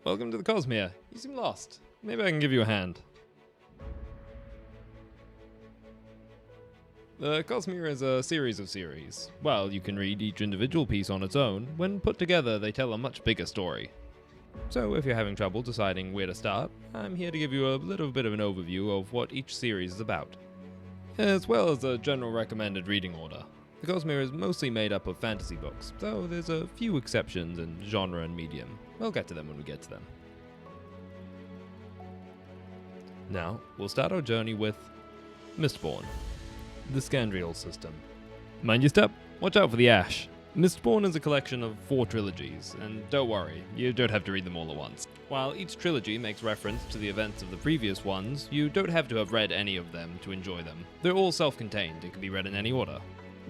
welcome to the Cosmere. You seem lost. Maybe I can give you a hand. The Cosmere is a series of series. While you can read each individual piece on its own, when put together they tell a much bigger story. So if you're having trouble deciding where to start, I'm here to give you a little bit of an overview of what each series is about, as well as a general recommended reading order. The Cosmere is mostly made up of fantasy books, though there's a few exceptions in genre and medium. We'll get to them when we get to them. Now, we'll start our journey with Mistborn, the Scandrial system. Mind your step, watch out for the ash. Mistborn is a collection of 4 trilogies, and don't worry, you don't have to read them all at once. While each trilogy makes reference to the events of the previous ones, you don't have to have read any of them to enjoy them. They're all self-contained and can be read in any order.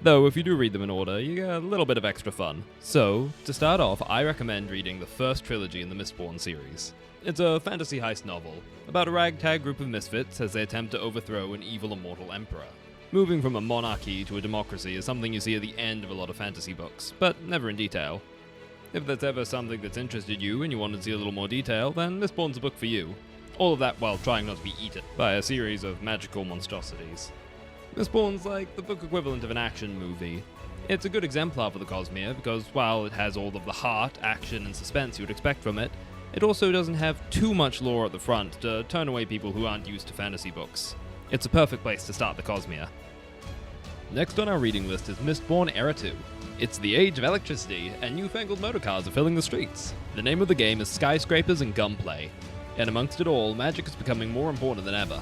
Though, if you do read them in order, you get a little bit of extra fun. So, to start off, I recommend reading the first trilogy in the Mistborn series. It's a fantasy heist novel, about a ragtag group of misfits as they attempt to overthrow an evil immortal emperor. Moving from a monarchy to a democracy is something you see at the end of a lot of fantasy books, but never in detail. If that's ever something that's interested you and you want to see a little more detail, then Mistborn's a book for you. All of that while trying not to be eaten by a series of magical monstrosities. Mistborn's like the book equivalent of an action movie. It's a good exemplar for the Cosmere because while it has all of the heart, action, and suspense you would expect from it, it also doesn't have too much lore at the front to turn away people who aren't used to fantasy books. It's a perfect place to start the Cosmere. Next on our reading list is Mistborn Era 2. It's the age of electricity, and newfangled motorcars are filling the streets. The name of the game is Skyscrapers and Gunplay, and amongst it all, magic is becoming more important than ever.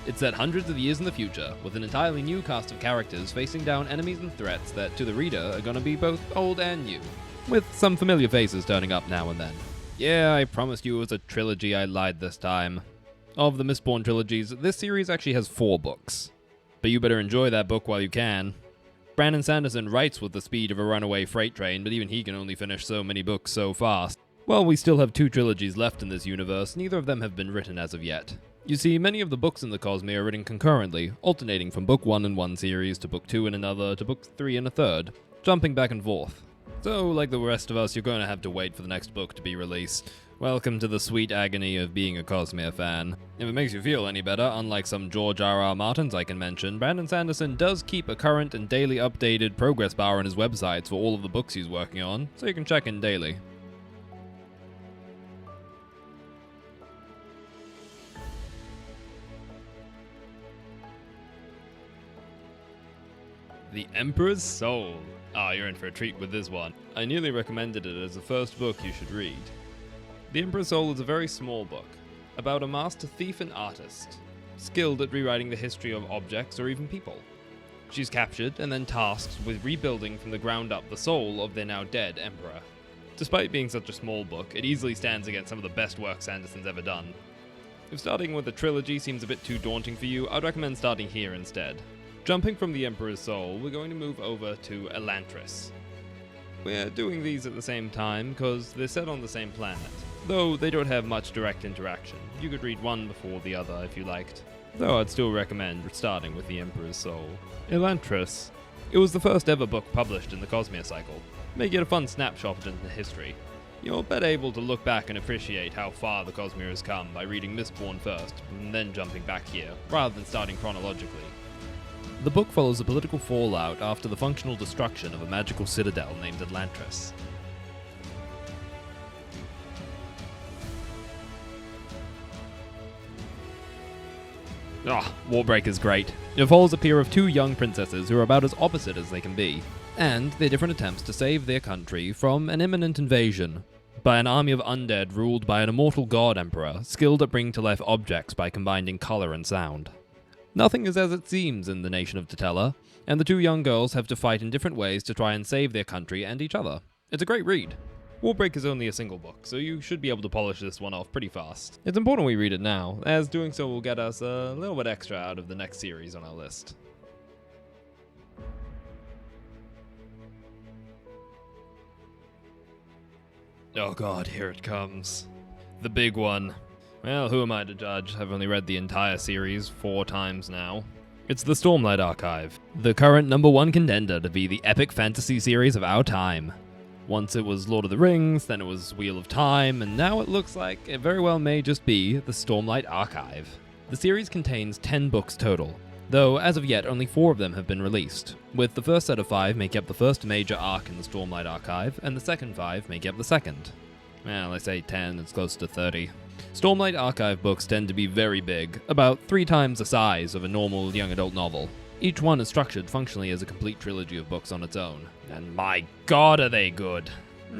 It's set hundreds of years in the future, with an entirely new cast of characters facing down enemies and threats that, to the reader, are gonna be both old and new, with some familiar faces turning up now and then. Yeah, I promised you it was a trilogy, I lied this time. Of the Mistborn trilogies, this series actually has 4 books. But you better enjoy that book while you can. Brandon Sanderson writes with the speed of a runaway freight train, but even he can only finish so many books so fast. While we still have 2 trilogies left in this universe, neither of them have been written as of yet. You see, many of the books in the Cosmere are written concurrently, alternating from book 1 in one series to book 2 in another to book 3 in a third, jumping back and forth. So, like the rest of us, you're going to have to wait for the next book to be released. Welcome to the sweet agony of being a Cosmere fan. If it makes you feel any better, unlike some George R.R. Martins I can mention, Brandon Sanderson does keep a current and daily updated progress bar on his websites for all of the books he's working on, so you can check in daily. The Emperor's Soul. You're in for a treat with this one. I nearly recommended it as the first book you should read. The Emperor's Soul is a very small book, about a master thief and artist, skilled at rewriting the history of objects or even people. She's captured and then tasked with rebuilding from the ground up the soul of their now dead emperor. Despite being such a small book, it easily stands against some of the best work Sanderson's ever done. If starting with a trilogy seems a bit too daunting for you, I'd recommend starting here instead. Jumping from the Emperor's Soul, we're going to move over to Elantris. We're doing these at the same time because they're set on the same planet, though they don't have much direct interaction. You could read one before the other if you liked, though I'd still recommend starting with the Emperor's Soul. Elantris. It was the first ever book published in the Cosmere cycle, making it a fun snapshot into history. You're better able to look back and appreciate how far the Cosmere has come by reading Mistborn first, and then jumping back here, rather than starting chronologically. The book follows the political fallout after the functional destruction of a magical citadel named Elantris. Warbreak is great. It follows a pair of 2 young princesses who are about as opposite as they can be, and their different attempts to save their country from an imminent invasion by an army of undead ruled by an immortal god emperor, skilled at bringing to life objects by combining color and sound. Nothing is as it seems in the nation of Tutela, and the 2 young girls have to fight in different ways to try and save their country and each other. It's a great read. Warbreak is only a single book, so you should be able to polish this one off pretty fast. It's important we read it now, as doing so will get us a little bit extra out of the next series on our list. Oh god, here it comes. The big one. Well, who am I to judge? I've only read the entire series 4 times now. It's the Stormlight Archive, the current #1 contender to be the epic fantasy series of our time. Once it was Lord of the Rings, then it was Wheel of Time, and now it looks like it very well may just be the Stormlight Archive. The series contains 10 books total, though as of yet only 4 of them have been released, with the first set of 5 making up the first major arc in the Stormlight Archive, and the second 5 making up the second. Well, I say 10, it's close to 30. Stormlight Archive books tend to be very big, about 3 times the size of a normal young adult novel. Each one is structured functionally as a complete trilogy of books on its own, and my god are they good!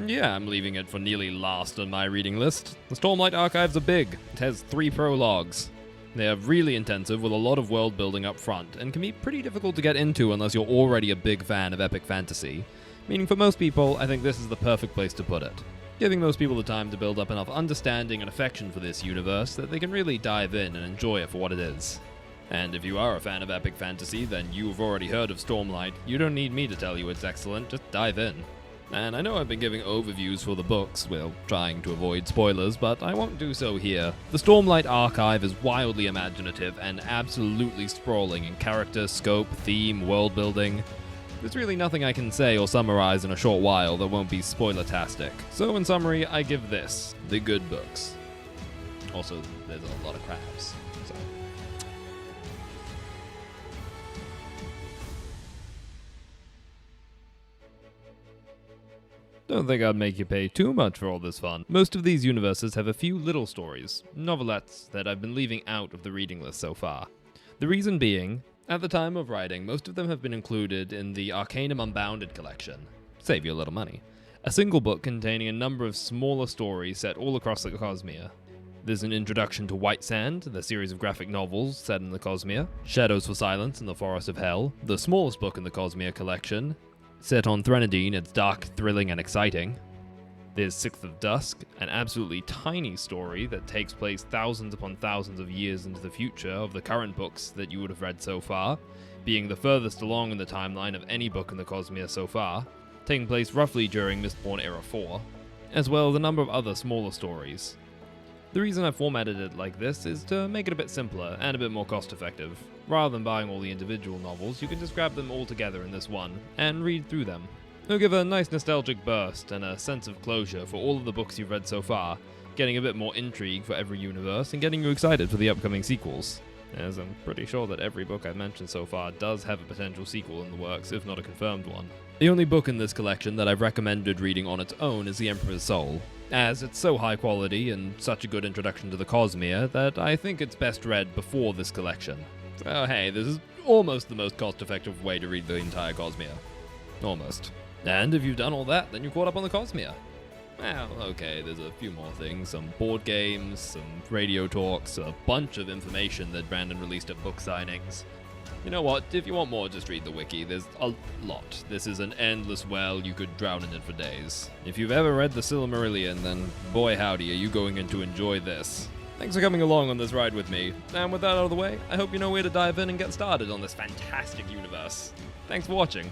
Yeah, I'm leaving it for nearly last on my reading list. The Stormlight Archives are big. It has 3 prologues. They are really intensive with a lot of world building up front, and can be pretty difficult to get into unless you're already a big fan of epic fantasy. Meaning for most people, I think this is the perfect place to put it. Giving most people the time to build up enough understanding and affection for this universe that they can really dive in and enjoy it for what it is. And if you are a fan of epic fantasy, then you've already heard of Stormlight. You don't need me to tell you it's excellent, just dive in. And I know I've been giving overviews for the books, well, trying to avoid spoilers, but I won't do so here. The Stormlight Archive is wildly imaginative and absolutely sprawling in character, scope, theme, world building. There's really nothing I can say or summarize in a short while that won't be spoiler-tastic. So in summary, I give this the good books. Also, there's a lot of crabs. So. Don't think I'd make you pay too much for all this fun. Most of these universes have a few little stories, novelettes, that I've been leaving out of the reading list so far. The reason being, at the time of writing, most of them have been included in the Arcanum Unbounded collection. Save you a little money. A single book containing a number of smaller stories set all across the Cosmere. There's an introduction to White Sand, the series of graphic novels set in the Cosmere, Shadows for Silence in the Forest of Hell, the smallest book in the Cosmere collection. Set on Threnodine, it's dark, thrilling, and exciting. There's Sixth of Dusk, an absolutely tiny story that takes place thousands upon thousands of years into the future of the current books that you would have read so far, being the furthest along in the timeline of any book in the Cosmere so far, taking place roughly during Mistborn Era 4, as well as a number of other smaller stories. The reason I formatted it like this is to make it a bit simpler and a bit more cost-effective. Rather than buying all the individual novels, you can just grab them all together in this one, and read through them. It'll give a nice nostalgic burst and a sense of closure for all of the books you've read so far, getting a bit more intrigue for every universe and getting you excited for the upcoming sequels. As I'm pretty sure that every book I've mentioned so far does have a potential sequel in the works, if not a confirmed one. The only book in this collection that I've recommended reading on its own is The Emperor's Soul, as it's so high quality and such a good introduction to the Cosmere that I think it's best read before this collection. So hey, this is almost the most cost-effective way to read the entire Cosmere. Almost. And if you've done all that, then you're caught up on the Cosmere. Well, okay, there's a few more things, some board games, some radio talks, a bunch of information that Brandon released at book signings. You know what, if you want more, just read the wiki, there's a lot. This is an endless well, you could drown in it for days. If you've ever read the Silmarillion, then boy howdy, are you going in to enjoy this. Thanks for coming along on this ride with me, and with that out of the way, I hope you know where to dive in and get started on this fantastic universe. Thanks for watching.